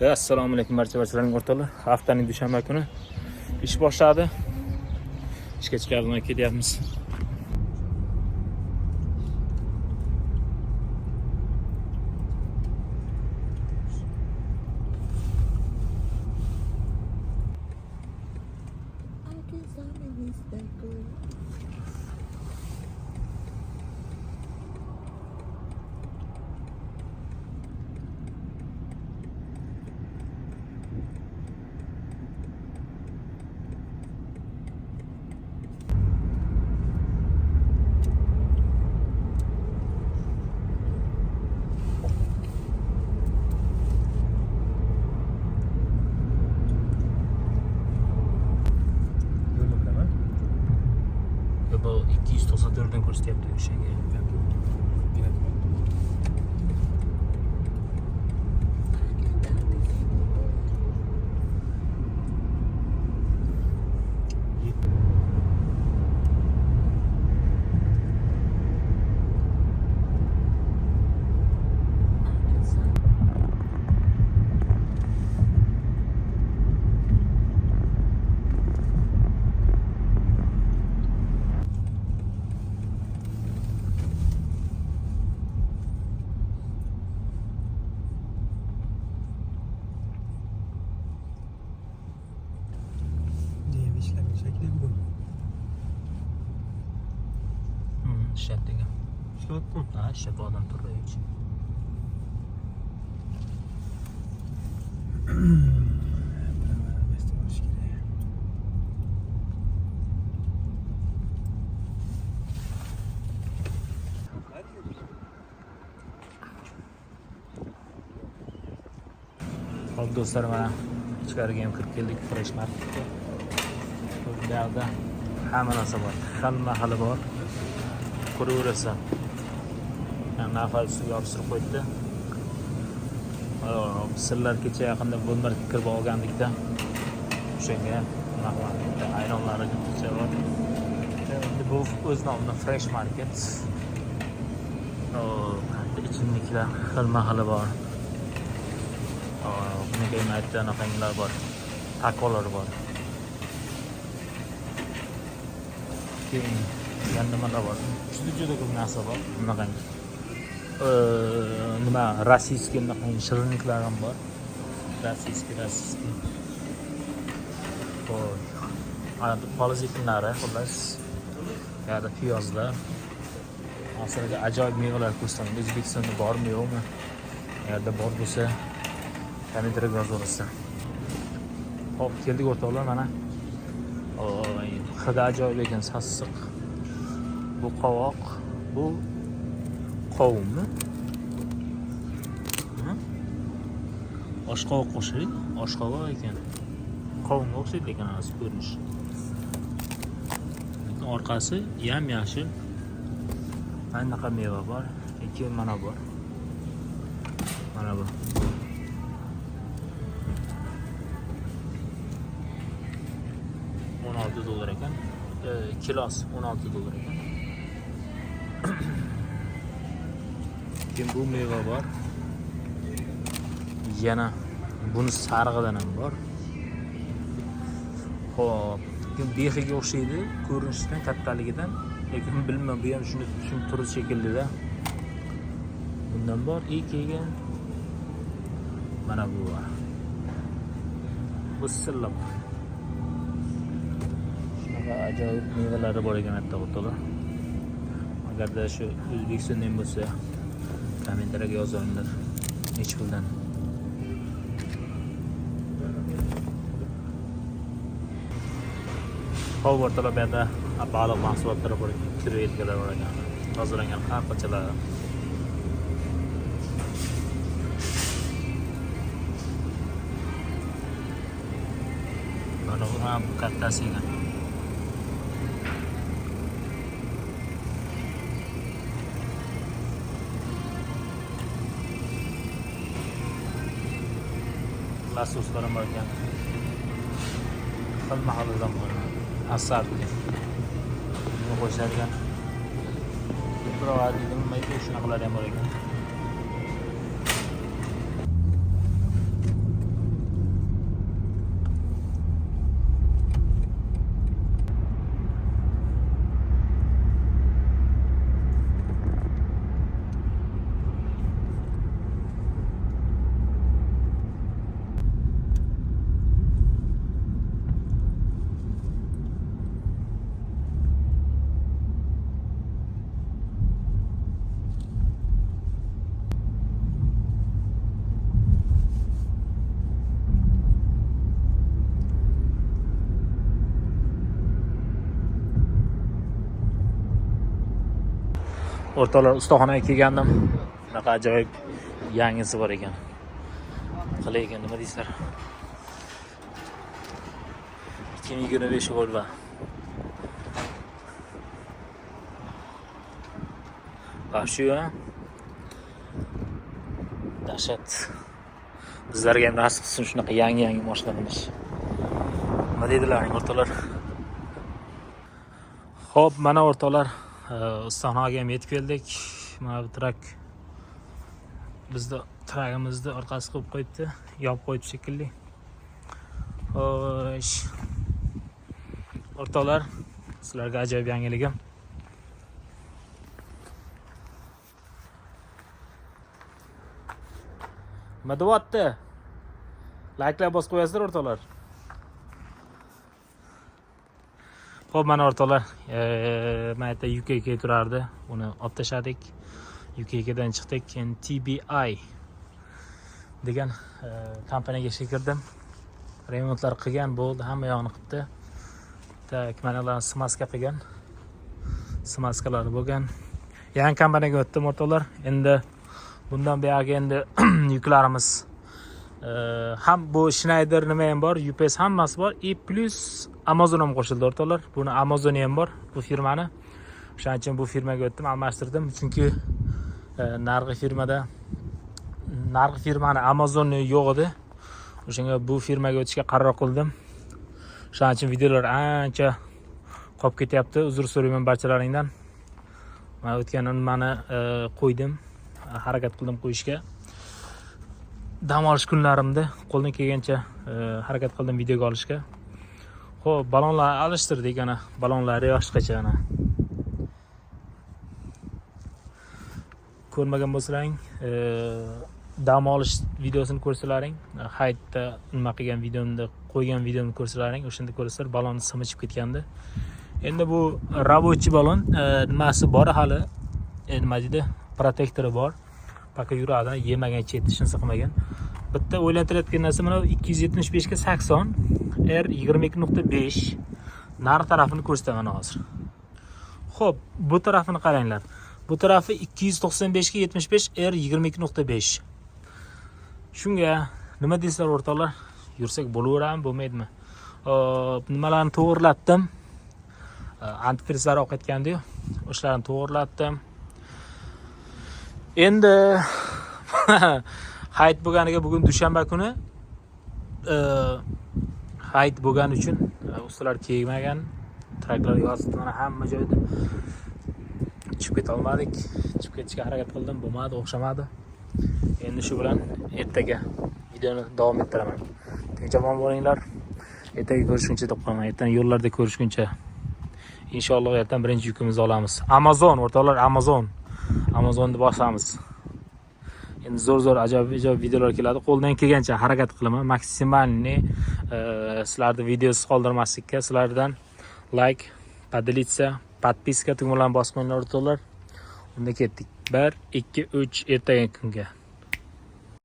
Assalomu alaykum barchalarga o'rtoqlar. Haftaning dushanba kuni ish boshladi. İşga chiqarib ketyapmiz. Bu 294'den ko'rsatyapti o'shanga. Ishlatding. Ishlatdim. Ha, ishlatib odam turmaydi. Hop do'stlar, mana ichkariga ham kirib keldik. Fresh marketga. Bu yerda hamma narsa bor. Hamma xili bor. Ko'raverasan. Nafar ustiga yopishtirib qo'ydi. Sirlar kecha yaqinda bo'lmarga kirib olgandikda o'shanga naqd ayronlari kecha bor. Endi bu o'z nomidan Fresh Market. Ichimliklar xilma-xili bor. Bunga aytgan anaqanglar bor. Takolar bor. Keyin nimalar bor? Juda ko'p narsa bor. Bunaqangi. Nima rossiyskiy shirinliklar ham bor. Rossiyskiy. Xo'p. Mana polizetinlari, xullas. Yana piyozlar. Aslida ajoyib mevalar ko'rsataman. O'zbekistonda bormi, yo'qmi? Agarda bor bo'lsa, kommentariyga yozinglar. Xo'p, keldik o'rtoqlar, mana. Hidi ajoyib ekan, sassiq. Bu qovoq, bu qovunmi? Oshqovoq qo'shilib, oshqovoq ekan. Qovunga o'xshaydi ekan asl ko'rinish. Lekin orqasi yam-yashil. Anaqa meva bor, keyin mana bor. Mana bu. $16 ekan. Kilosi $16 ekan. Keyin bu meva bor. Yana buni sarig'idan ham bor. Xo'p, keyin behiga o'xshaydi ko'rinishidan, kattaligidan, lekin bilmayman, bu ham shuni turi shekilli-da. Bundan bor, keyin mana bu bor. Bu sillab. Shunaqa ajoyib mevalari bor ekan hatto o'rtoqlar. Agarda shu O'zbekistondan bo'lsa, kommentariyga yozinglar. Nech puldan? Hop o'rtoqlar, bu yerda baliq mahsulotlari bor ekan, krevetkalar bor ekan. Tozalangan qarpachalar. Mana bu ham kattasi ekan. Lasoslar ham bor ekan. Xilma-xildan bor. Asar. Buni qo'shadigan. Biroq nima shunaqalar ham bor ekan. O'rtoqlar, ustaxonaga kelgandim. Bunaqa ajoyib yangisi bor ekan. Qalay ekan, nima deysizlar? 2025 Volvo. Shu dahshat. Bizlarga ham nasib qilsin shunaqa yangi mashina minish. Nima deydilaring o'rtoqlar? Xo'p, mana o'rtoqlar, ustaxonaga ham yetib keldik. Mana bu trak bizni tragimizni orqasi qo'yib qo'yibdi, yopib qo'yibdi shekilli. Xo'sh. O'rtoqlar, sizlarga ajoyib yangiligim. Nima deyapti? Like'lar bosib qo'yasizlar o'rtoqlar. Xo'p, mana o'rtoqlar, mana yerda UKK turardi. Uni olib tashladik. UKKdan chiqdik. Keyin TBI degan kompaniyaga ishga kirdim. Remontlar qilgan bo'ldi, hamma yo'qni qildi. Tak, mana ular smaska qilgan. Smaskalar bo'lgan. Yangi kompaniyaga o'tdim o'rtoqlar. Endi bundan buyog'i endi yuklarimiz ham bu Schneider nima ham bor, UPS hammasi bor. Plus Amazon ham qo'shildi o'rtoqlar. Buni Amazon ham bor, bu firmani. Shuning uchun bu firmaga o'tdim, almashtirdim. Chunki narxi firmani Amazon yo'q edi. O'shanga bu firmaga o'tishga qaror qildim. Shuning uchun videolar ancha qolib ketyapti. Uzr so'rayman barchalaringdan. Men o'tgan nimani qo'ydim. Harakat qildim qo'yishga. Dam olish kunlarimda qo'ldan kelgancha harakat qildim videoga olishga. Xo'p, balonlar alishtirdik ana, balonlar yoshgacha ana. Ko'rmagan bo'lsalaring, dam olish videosini ko'rsalaring, haytda nima qilgan videomda, qo'ygan videomni ko'rsalaring, o'shanda ko'rasizlar, balon simichib ketgandi. Endi bu ravochi balon nimasi bor hali, nima deydi, protektori bor. Paka yuradi, yemagan chetni shunisi qilmagan. Bitta o'ylantirayotgan narsa mana 275 ga 80 R22.5 narx tarafini ko'rsataman hozir. Xo'p, bu tarafini qaranglar. Bu tarafi 295 ga 75 R22.5. Shunga nima deysizlar o'rtoqlar? Yursak bo'laveradimi, bo'lmaydimi? Nimalarni to'g'irlatdim. Antifrizlar oqayotgandi-yu. O'shalarni to'g'irlatdim. Endi hayit bo'lganiga bugun dushanba kuni hayit bo'lgani uchun ustalar kelmagan, traklar yozibdi mana hamma joyda. Chiqib keta olmadik. Chiqib ketishga harakat qildim, bo'lmadi, o'xshamadi. Endi shu bilan ertaga videoni davom ettiraman. Tinchomon bo'linglar. Ertaga ko'rishguncha deb qolaman. Ertaga yo'llarda ko'rishguncha. Inshaalloh ertaga birinchi yukimizni olamiz. Amazon o'rtoqlar, Amazonni bosamiz. Endi zo'r ajoyib videolar keladi. Qo'ldan kelgancha harakat qilaman. Maksimalni sizlarni videosiz qoldirmaslikka, sizlardan like, поделиться, подписка tugmalarini bosib qo'yinglar o'rtoqlar. Unda ketdik. 1, 2, 3 ertaga kunga.